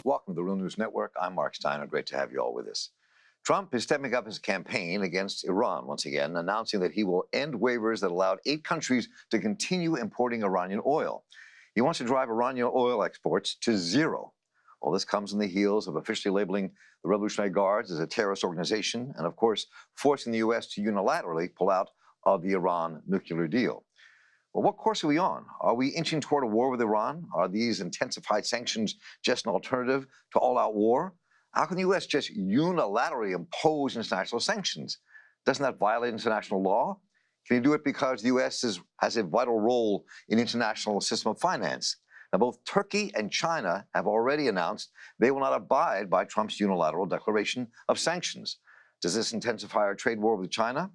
Welcome to the Real News Network. I'm Mark Steiner. Great to have you all with us. Trump is stepping up his campaign against Iran once again, announcing that he will end waivers that allowed 8 countries to continue importing Iranian oil. He wants to drive Iranian oil exports to zero. Well, this comes on the heels of officially labeling the Revolutionary Guards as a terrorist organization and, of course, forcing the U.S. to unilaterally pull out of the Iran nuclear deal. Well, what course are we on? Are we inching toward a war with Iran? Are these intensified sanctions just an alternative to all-out war? How can the U.S. just unilaterally impose international sanctions? Doesn't that violate international law? Can you do it because the U.S. has a vital role in international system of finance? Now, both Turkey and China have already announced they will not abide by Trump's unilateral declaration of sanctions. Does this intensify our trade war with China?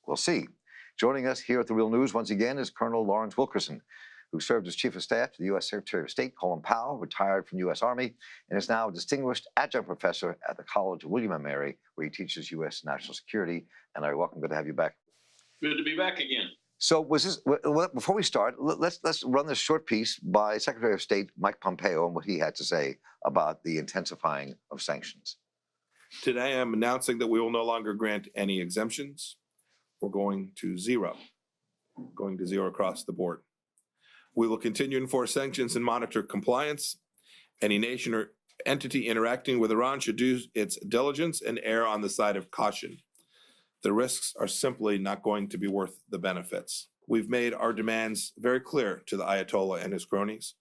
We'll see. Joining us here at The Real News once again is Colonel Lawrence Wilkerson, who served as Chief of Staff to the U.S. Secretary of State Colin Powell, retired from the U.S. Army, and is now a distinguished adjunct professor at the College of William & Mary, where he teaches U.S. national security. And Larry, welcome. Good to have you back. Good to be back again. So before we start, let's run this short piece by Secretary of State Mike Pompeo and what he had to say about the intensifying of sanctions. Today, I'm announcing that we will no longer grant any exemptions. We're going to zero across the board. We will continue to enforce sanctions and monitor compliance. Any nation or entity interacting with Iran should do its diligence and err on the side of caution. The risks are simply not going to be worth the benefits. We've made our demands very clear to the Ayatollah and his cronies.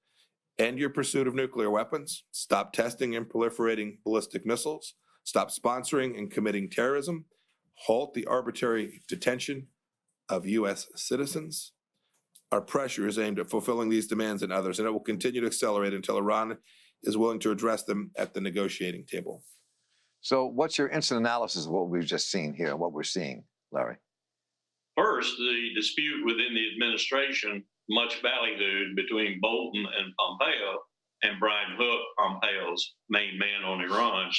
End your pursuit of nuclear weapons. Stop testing and proliferating ballistic missiles. Stop sponsoring and committing terrorism. Halt the arbitrary detention of U.S. citizens. Our pressure is aimed at fulfilling these demands and others, and it will continue to accelerate until Iran is willing to address them at the negotiating table. So what's your instant analysis of what we've just seen here, what we're seeing, Larry? First, the dispute within the administration, much ballyhooed between Bolton and Pompeo, and Brian Hook, Pompeo's main man on Iran,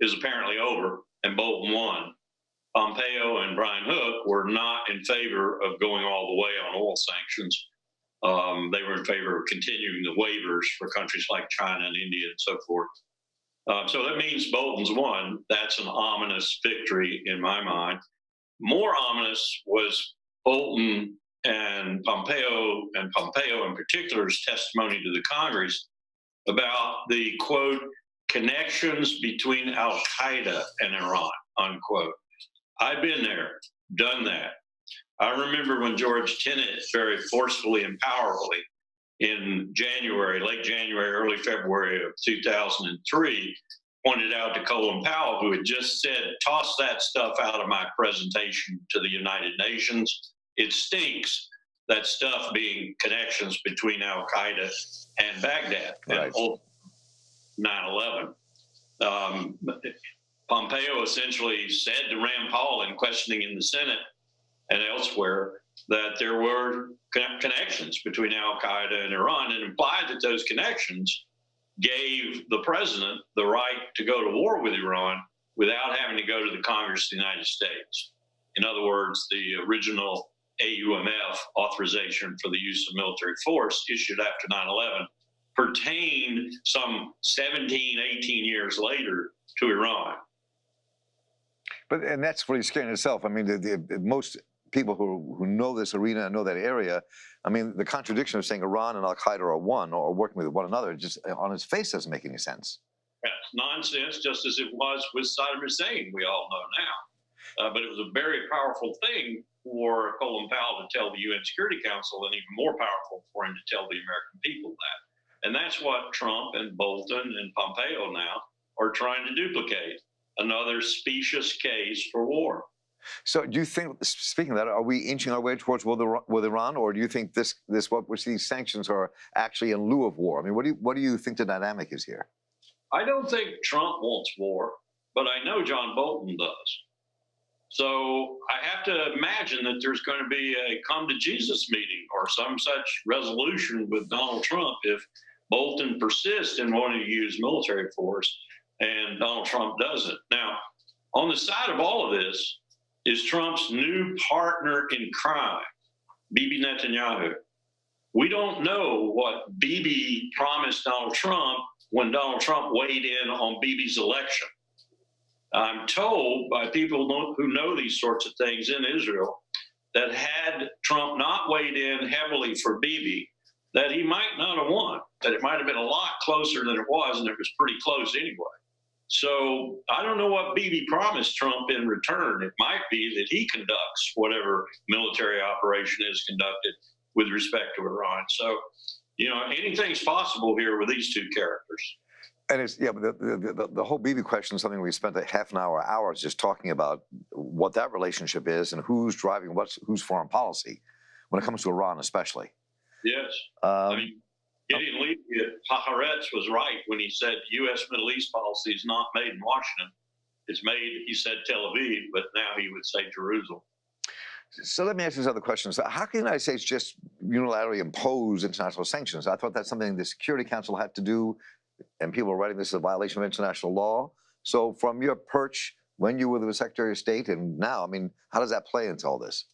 is apparently over, and Bolton won. Pompeo and Brian Hook were not in favor of going all the way on oil sanctions. They were in favor of continuing the waivers for countries like China and India and so forth. So that means Bolton's won. That's an ominous victory in my mind. More ominous was Bolton and Pompeo in particular's testimony to the Congress about the, quote, connections between al-Qaeda and Iran, unquote. I've been there, done that. I remember when George Tenet very forcefully and powerfully in January, late January, early February of 2003, pointed out to Colin Powell, who had just said, toss that stuff out of my presentation to the United Nations. It stinks, that stuff being connections between al-Qaeda and Baghdad, right, and 9/11. Pompeo essentially said to Rand Paul in questioning in the Senate and elsewhere that there were connections between al-Qaeda and Iran, and implied that those connections gave the president the right to go to war with Iran without having to go to the Congress of the United States. In other words, the original AUMF authorization for the use of military force issued after 9/11 pertained some 17, 18 years later to Iran. And that's really scary in itself. I mean, most people who know this arena and know that area, I mean, the contradiction of saying Iran and al-Qaeda are one or working with one another just on its face doesn't make any sense. Yeah, nonsense, just as it was with Saddam Hussein, we all know now. But it was a very powerful thing for Colin Powell to tell the UN Security Council, and even more powerful for him to tell the American people that. And that's what Trump and Bolton and Pompeo now are trying to duplicate. Another specious case for war. So do you think, speaking of that, are we inching our way towards war with Iran, or do you think these sanctions are actually in lieu of war? I mean, what do you think the dynamic is here? I don't think Trump wants war, but I know John Bolton does. So I have to imagine that there's going to be a come to Jesus meeting or some such resolution with Donald Trump if Bolton persists in wanting to use military force and Donald Trump doesn't. Now, on the side of all of this is Trump's new partner in crime, Bibi Netanyahu. We don't know what Bibi promised Donald Trump when Donald Trump weighed in on Bibi's election. I'm told by people who know these sorts of things in Israel that had Trump not weighed in heavily for Bibi, that he might not have won, that it might have been a lot closer than it was, and it was pretty close anyway. So I don't know what Bibi promised Trump in return. It might be that he conducts whatever military operation is conducted with respect to Iran. So, anything's possible here with these two characters. And it's, yeah, but the whole Bibi question is something we spent a half an hour, hours just talking about what that relationship is and who's driving whose foreign policy when it comes to Iran, especially. Yes. Gideon Levy at Haaretz was right when he said U.S. Middle East policy is not made in Washington. It's made, he said, Tel Aviv, but now he would say Jerusalem. So let me ask you this other question. So how can the United States just unilaterally impose international sanctions? I thought that's something the Security Council had to do, and people are writing this as a violation of international law. So from your perch, when you were the Secretary of State and now, how does that play into all this?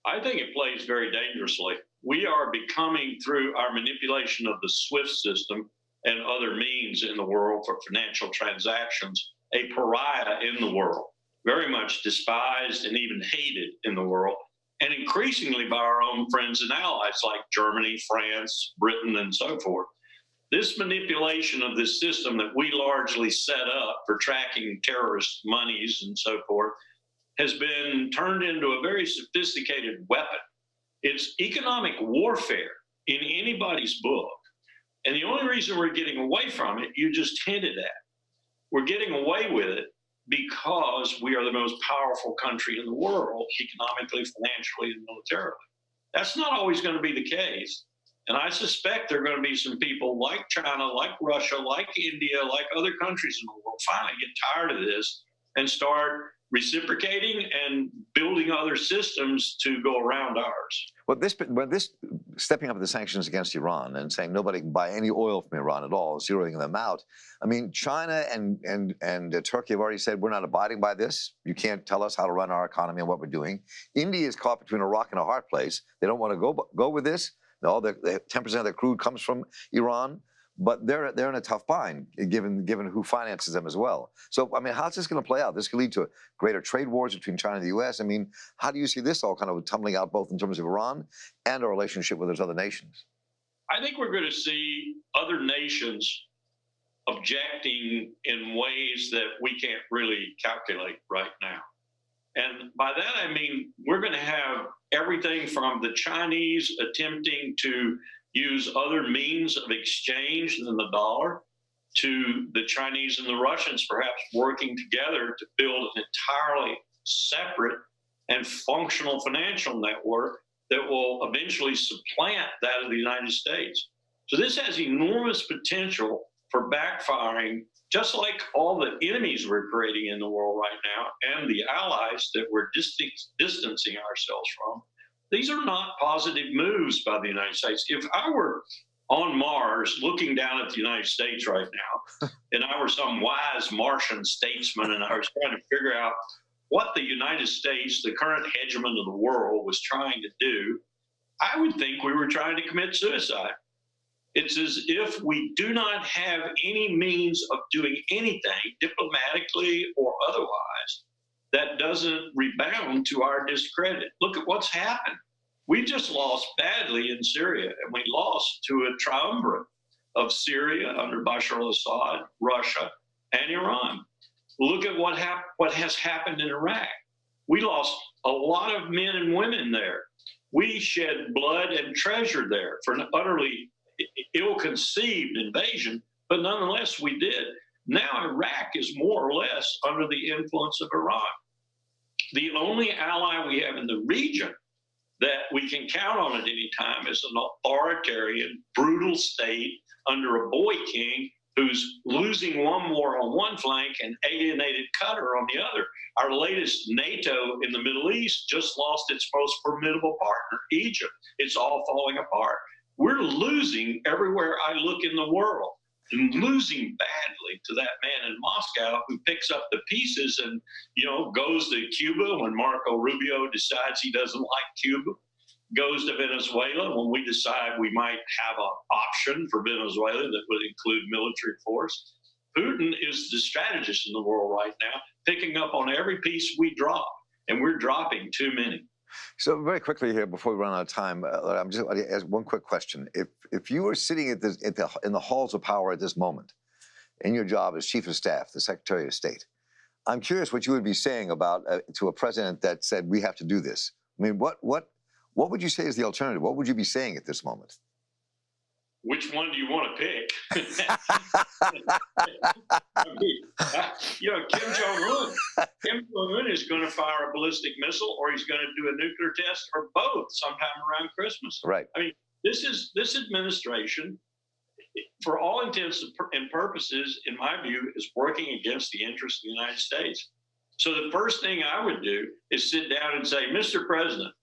I think it plays very dangerously. We are becoming, through our manipulation of the SWIFT system and other means in the world for financial transactions, a pariah in the world, very much despised and even hated in the world, and increasingly by our own friends and allies like Germany, France, Britain, and so forth. This manipulation of this system that we largely set up for tracking terrorist monies and so forth has been turned into a very sophisticated weapon. It's economic warfare in anybody's book. And the only reason we're getting away from it, you just hinted at. We're getting away with it because we are the most powerful country in the world, economically, financially, and militarily. That's not always going to be the case. And I suspect there are going to be some people like China, like Russia, like India, like other countries in the world finally get tired of this and start reciprocating and building other systems to go around ours. Well, this stepping up the sanctions against Iran and saying nobody can buy any oil from Iran at all, zeroing them out. China and Turkey have already said we're not abiding by this. You can't tell us how to run our economy and what we're doing. India is caught between a rock and a hard place. They don't want to go with this. No, 10% of their crude comes from Iran. But they're in a tough bind, given who finances them as well. So, how's this going to play out? This could lead to greater trade wars between China and the U.S. How do you see this all kind of tumbling out, both in terms of Iran and our relationship with those other nations? I think we're going to see other nations objecting in ways that we can't really calculate right now. And by that, I mean, we're going to have everything from the Chinese attempting to use other means of exchange than the dollar, to the Chinese and the Russians perhaps working together to build an entirely separate and functional financial network that will eventually supplant that of the United States. So this has enormous potential for backfiring, just like all the enemies we're creating in the world right now and the allies that we're distancing ourselves from. These are not positive moves by the United States. If I were on Mars looking down at the United States right now, and I were some wise Martian statesman, and I was trying to figure out what the United States, the current hegemon of the world, was trying to do, I would think we were trying to commit suicide. It's as if we do not have any means of doing anything, diplomatically or otherwise, that doesn't rebound to our discredit. Look at what's happened. We just lost badly in Syria, and we lost to a triumvirate of Syria under Bashar al-Assad, Russia, and Iran. Look at what has happened in Iraq. We lost a lot of men and women there. We shed blood and treasure there for an utterly ill-conceived invasion, but nonetheless we did. Now Iraq is more or less under the influence of Iran. The only ally we have in the region that we can count on at any time is an authoritarian, brutal state under a boy king who's losing one war on one flank and alienated Qatar on the other. Our latest NATO in the Middle East just lost its most formidable partner, Egypt. It's all falling apart. We're losing everywhere I look in the world, and losing badly to that man in Moscow who picks up the pieces and, goes to Cuba when Marco Rubio decides he doesn't like Cuba. goes to Venezuela when we decide we might have an option for Venezuela that would include military force. Putin is the strategist in the world right now, picking up on every piece we drop, and we're dropping too many. So very quickly here, before we run out of time, I'm just going to ask one quick question. If you were sitting in the halls of power at this moment, in your job as Chief of Staff, the Secretary of State, I'm curious what you would be saying about to a president that said we have to do this. I mean, what would you say is the alternative? What would you be saying at this moment? Which one do you want to pick? Kim Jong-un is going to fire a ballistic missile, or he's going to do a nuclear test, or both sometime around Christmas. Right. I mean, this administration, for all intents and purposes, in my view, is working against the interests of the United States. So the first thing I would do is sit down and say, Mr. President,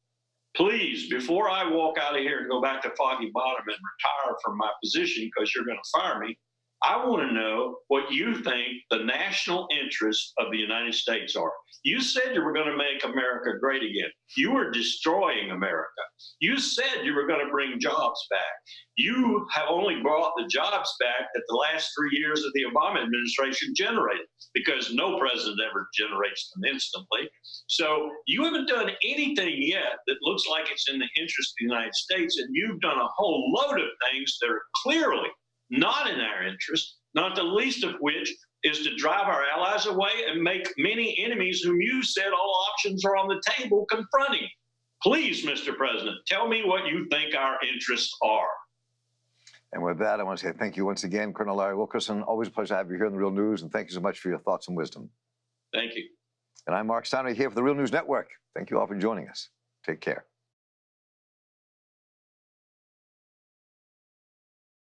please, before I walk out of here and go back to Foggy Bottom and retire from my position because you're going to fire me, I want to know what you think the national interests of the United States are. You said you were going to make America great again. You were destroying America. You said you were going to bring jobs back. You have only brought the jobs back that the last 3 years of the Obama administration generated, because no president ever generates them instantly. So you haven't done anything yet that looks like it's in the interest of the United States, and you've done a whole load of things that are clearly not in our interest, not the least of which is to drive our allies away and make many enemies whom you said all options are on the table confronting. Please, Mr. President, tell me what you think our interests are. And with that, I want to say thank you once again, Colonel Larry Wilkerson. Always a pleasure to have you here in The Real News, and thank you so much for your thoughts and wisdom. Thank you. And I'm Mark Steiner here for The Real News Network. Thank you all for joining us. Take care.